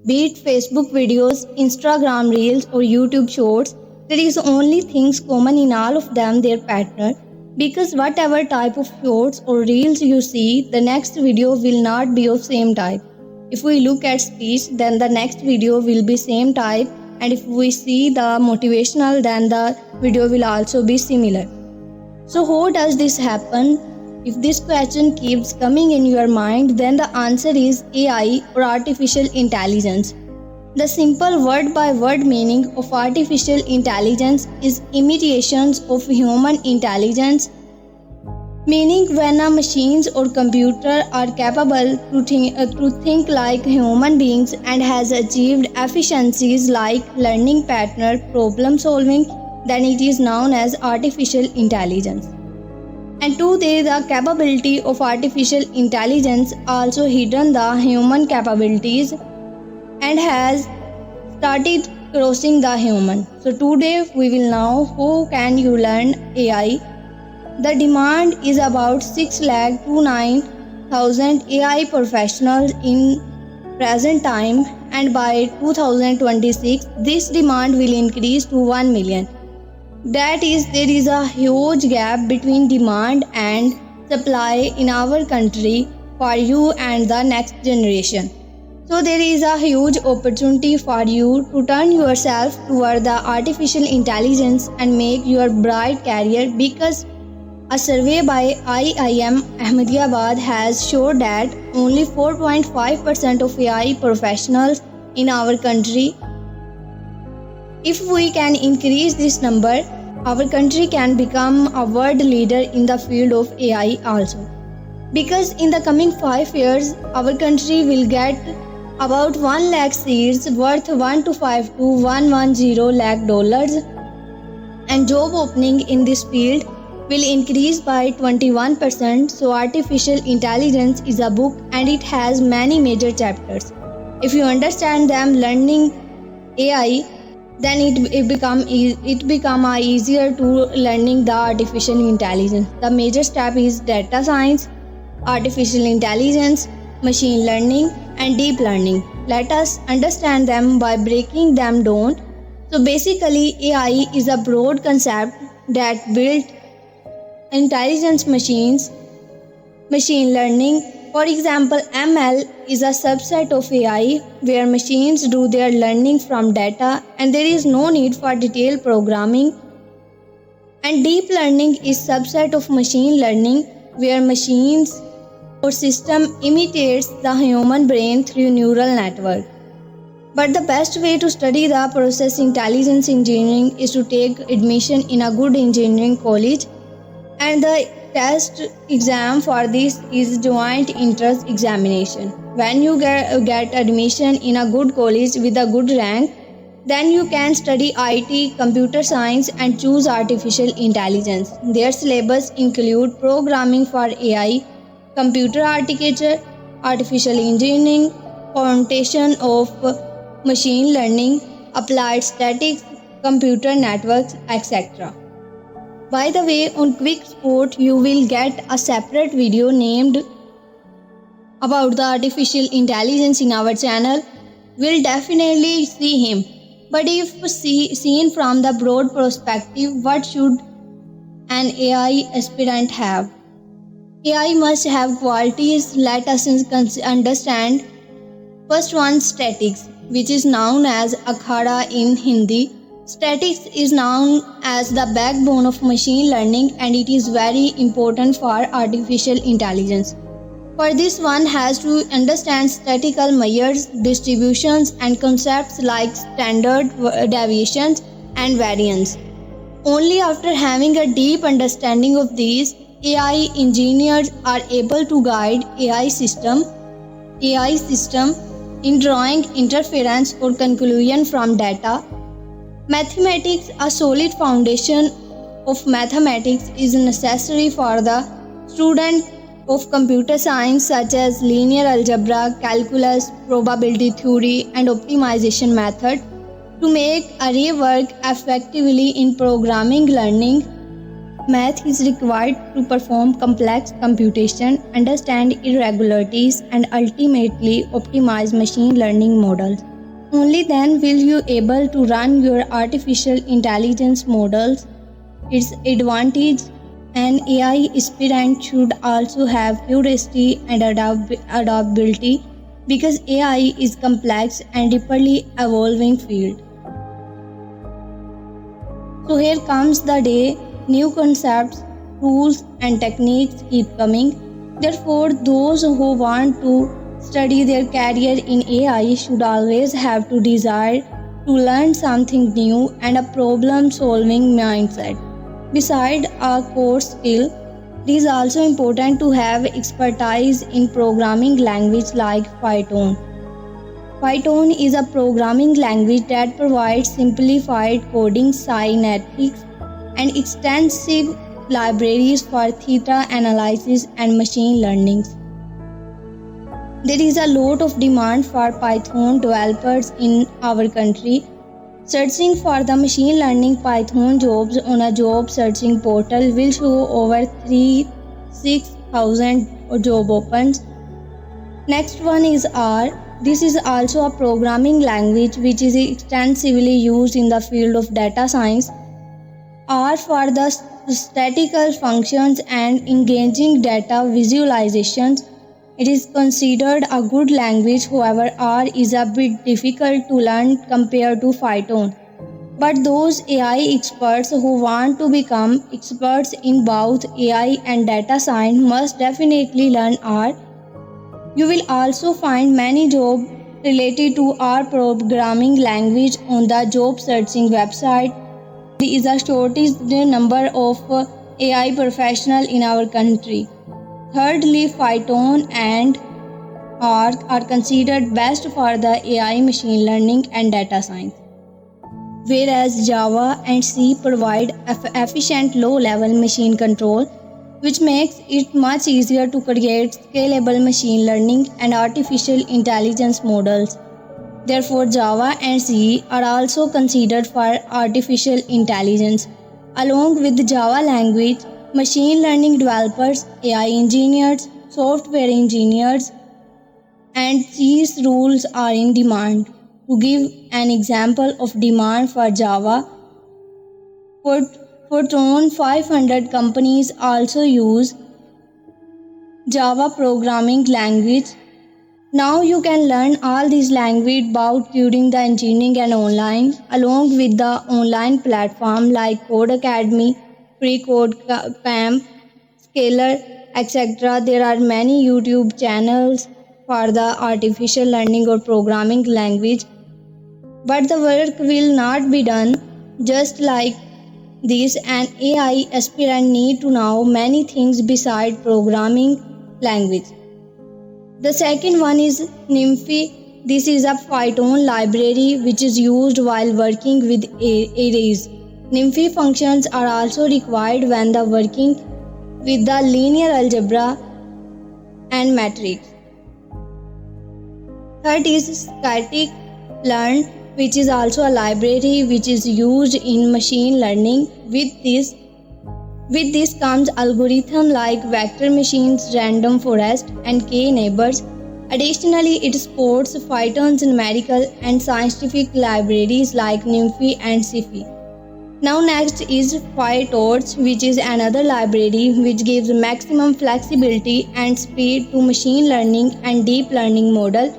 Be it Facebook videos, Instagram reels, or YouTube shorts, there is only things common in all of them, their pattern. Because whatever type of shorts or reels you see, the next video will not be of same type. If we look at speech, then the next video will be same type, and if we see the motivational, then the video will also be similar. So how does this happen? If this question keeps coming in your mind, then the answer is AI or artificial intelligence. The simple word-by-word meaning of artificial intelligence is imitations of human intelligence, meaning when a machines or computer are capable to think like human beings and has achieved efficiencies like learning pattern, problem solving, then it is known as artificial intelligence. And today the capability of artificial intelligence also hidden the human capabilities and has started crossing the human. So today we will know how can you learn AI. The demand is about 6,29,000 AI professionals in present time, and by 2026 this demand will increase to 1 million. That is, there is a huge gap between demand and supply in our country for you and the next generation. So there is a huge opportunity for you to turn yourself toward the artificial intelligence and make your bright career, because a survey by IIM Ahmedabad has showed that only 4.5% of AI professionals in our country. If we can increase this number, our country can become a world leader in the field of AI also. Because in the coming 5 years, our country will get about 1 lakh seats worth 125 to 110 lakh dollars, and job opening in this field will increase by 21%. So artificial intelligence is a book and it has many major chapters. If you understand them, learning AI, then it become easier to learning the artificial intelligence. The major step is data science, artificial intelligence, machine learning, and deep learning. Let us understand them by breaking them down. So basically, AI is a broad concept that built intelligence machines. Machine learning, for example, ML is a subset of AI where machines do their learning from data and there is no need for detailed programming. And deep learning is subset of machine learning where machines or system imitates the human brain through neural network. But the best way to study the process intelligence engineering is to take admission in a good engineering college, and the test exam for this is joint entrance examination. When you get admission in a good college with a good rank, then you can study IT, computer science, and choose artificial intelligence. Their syllabus include programming for AI, computer architecture, artificial engineering, foundation of machine learning, applied statistics, computer networks, etc. By the way, on Quick Sport you will get a separate video named about the artificial intelligence in our channel. We'll definitely see him. But if seen from the broad perspective, what should an AI aspirant have? AI must have qualities. Let us understand. First one, statistics, which is known as akhada in Hindi. Statistics is known as the backbone of machine learning and it is very important for artificial intelligence. For this, one has to understand statistical measures, distributions, and concepts like standard deviations and variance. Only after having a deep understanding of these, AI engineers are able to guide AI system in drawing inference or conclusion from data. Mathematics, a solid foundation of mathematics is necessary for the student of computer science such as linear algebra, calculus, probability theory, and optimization method to make array work effectively in programming learning. Math is required to perform complex computation, understand irregularities, and ultimately optimize machine learning models. Only then will you able to run your artificial intelligence models. Its advantage, an AI aspirant should also have curiosity and adaptability because AI is complex and rapidly evolving field. So here comes the day, new concepts, tools and techniques keep coming. Therefore, those who want to study their career in AI should always have to desire to learn something new and a problem-solving mindset. Beside a core skill, it is also important to have expertise in programming language like Python. Python is a programming language that provides simplified coding, syntax, and extensive libraries for theta analysis and machine learning. There is a lot of demand for Python developers in our country. Searching for the machine learning Python jobs on a job searching portal will show over 6,000 job opens. Next one is R. This is also a programming language which is extensively used in the field of data science. R for the statistical functions and engaging data visualizations. It is considered a good language, however, R is a bit difficult to learn compared to Python. But those AI experts who want to become experts in both AI and data science must definitely learn R. You will also find many jobs related to R programming language on the job searching website. There is a shortage number of AI professionals in our country. Thirdly, Python and R are considered best for the AI machine learning and data science, whereas Java and C provide efficient low-level machine control, which makes it much easier to create scalable machine learning and artificial intelligence models. Therefore, Java and C are also considered for artificial intelligence. Along with the Java language, machine learning developers, AI engineers, software engineers, and these rules are in demand. To give an example of demand for Java, Fortune 500 companies also use Java programming language. Now you can learn all these languages about during the engineering and online, along with the online platform like Code Academy, Free Code Camp, Scalar, etc. There are many YouTube channels for the artificial learning or programming language. But the work will not be done just like this. An AI aspirant need to know many things beside programming language. The second one is NIMFI. This is a Python library which is used while working with arrays. NIMFI functions are also required when the working with the linear algebra and matrix. Third is scikit-learn, which is also a library which is used in machine learning. With this comes algorithms like vector machines, random forest, and k-neighbors. Additionally, it supports Python's numerical and scientific libraries like NIMFI and SciFi. Now next is PyTorch, which is another library which gives maximum flexibility and speed to machine learning and deep learning model.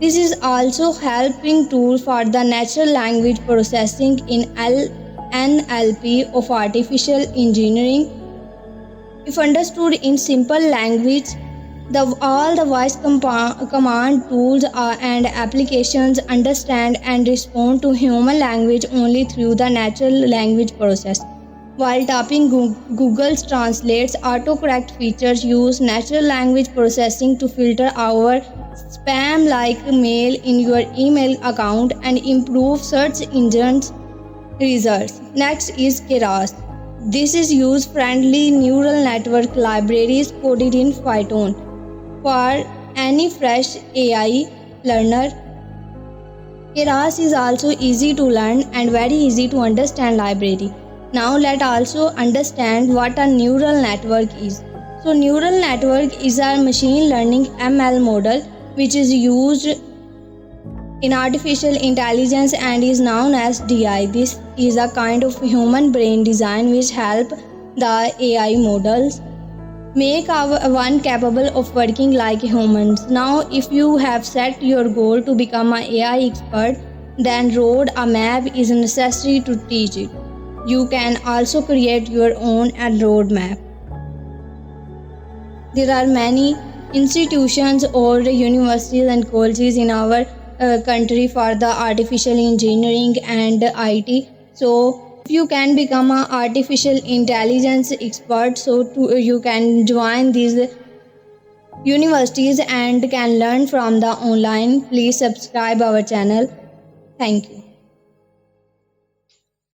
This is also helping tool for the natural language processing in NLP of artificial engineering. If understood in simple language, all the voice command tools and applications understand and respond to human language only through the natural language process. While typing, Google Translate's autocorrect features use natural language processing to filter our spam-like mail in your email account and improve search engines results. Next is Keras. This is user-friendly neural network libraries coded in Python. For any fresh AI learner, Keras is also easy to learn and very easy to understand library. Now let also understand what a neural network is. So neural network is a machine learning ML model which is used in artificial intelligence and is known as DI. This is a kind of human brain design which help the AI models make our one capable of working like humans. Now if you have set your goal to become an AI expert, then road a map is necessary to teach it. You can also create your own roadmap. There are many institutions or universities and colleges in our country for the artificial engineering and IT. So if you can become an artificial intelligence expert, you can join these universities and can learn from the online. Please subscribe our channel. Thank you.